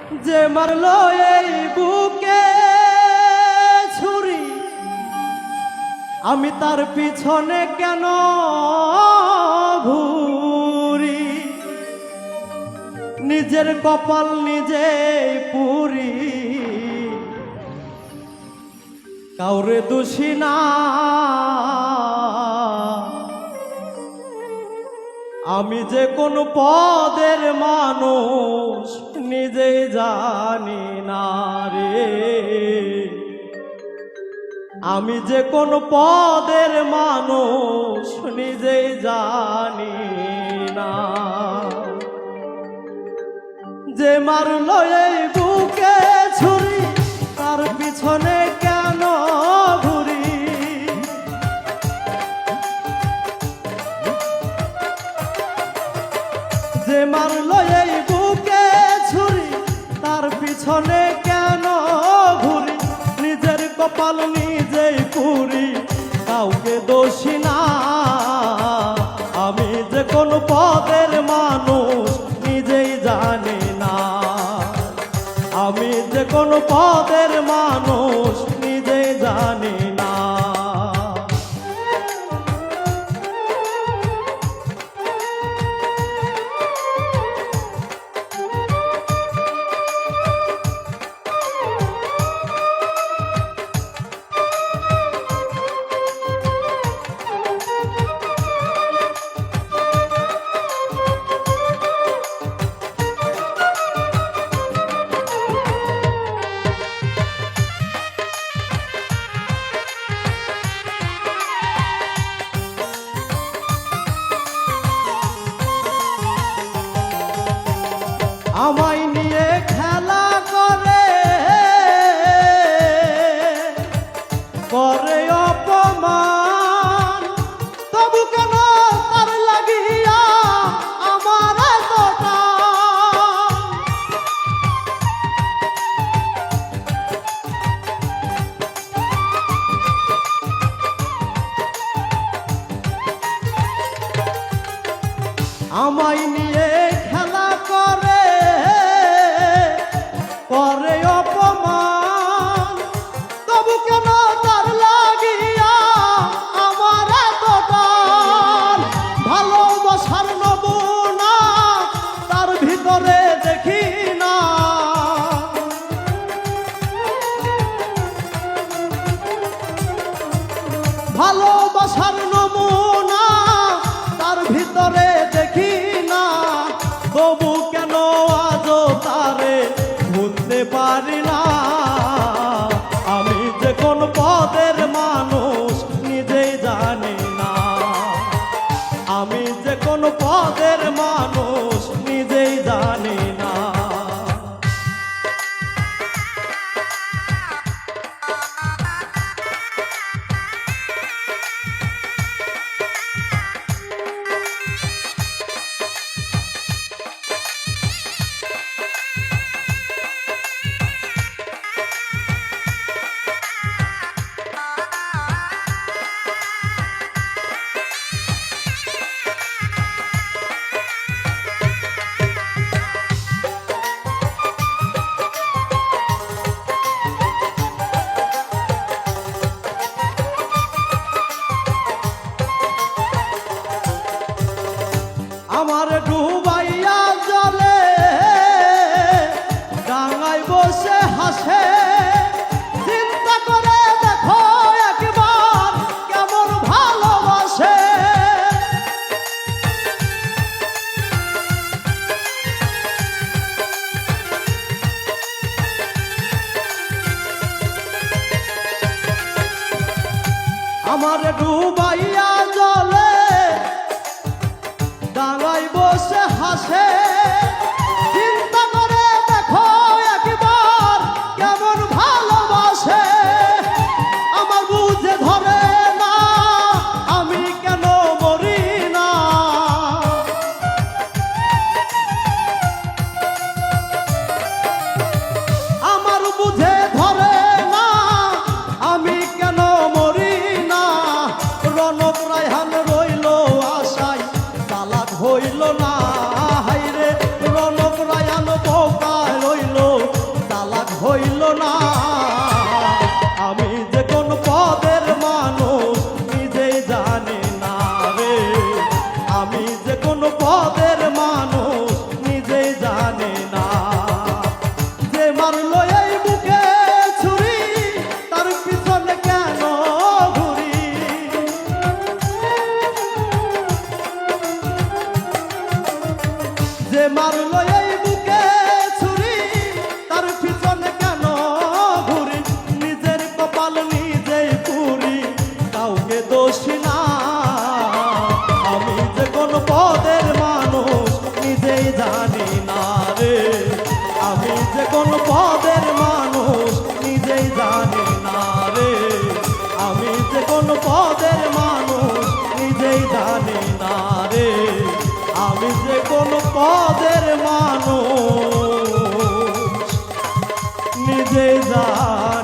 যে মারলো এই বুকে ছুরি, আমি তার পিছনে কেন ঘুরি? নিজের কপাল নিজেই পুরি, কাউরে দোষী না। আমি যে কোন পদের মানুষ নিজেই জানি না রে, আমি যে কোন পদের মানুষ নিজেই জানি না। যে মারলো এই বুকে ছুরি, তার পিছনে কেন ঘুরি? যে মারলো এই বুকে ছুরি, তার পিছনে কেন ঘুরি? নিজের কপাল নিজেই পুরি, কাউকে দোষী না। আমি যে কোন পদের মানুষ নিজেই জানি না, আমি যে কোন পদের মানুষ নিজেই জানি না। আমায় নিয়ে খেলা করে, করে অপমান, তবু কেন তার লাগিয়া আমার এতটা? আমায় নিয়ে খেলা করে, করে অপমান, তবু কেন তার লাগিয়া আমার এতটা? ভালোবাসার নমুনা তার ভিতরে দেখি না, ভালোবাসার নমুনা তার ভিতরে দেখি না। তবু কেন আজও তারে বুঝতে পারি না? আমি যে কোন পদের মানুষ নিজেই জানি না, আমি যে কোন পদের মানুষ নিজেই জানি না। আমার ডুবাইয়া জলে ডাঙায় বসে হাসে, চিন্তা করে দেখো একবার কেমন ভালোবাসে। আমার ডুবাইয়া জলে ডাঙায় বসে হাসে, চিন্তা করে দেখো একবার কেমন ভালোবাসে। আমার বুঝে ধরে না আমি কেন মরি না, আমার বুঝে ধরে না আমি কেন মরি না। রনক রায়হান রইল আশায়, তালাক হইল না। হায় কোন পদের মানুষ নিজেই জানে না রে, আমি যে কোন পদের মানুষ নিজেই জানে না রে, আমি যে কোন পদের মানুষ নিজেই জানে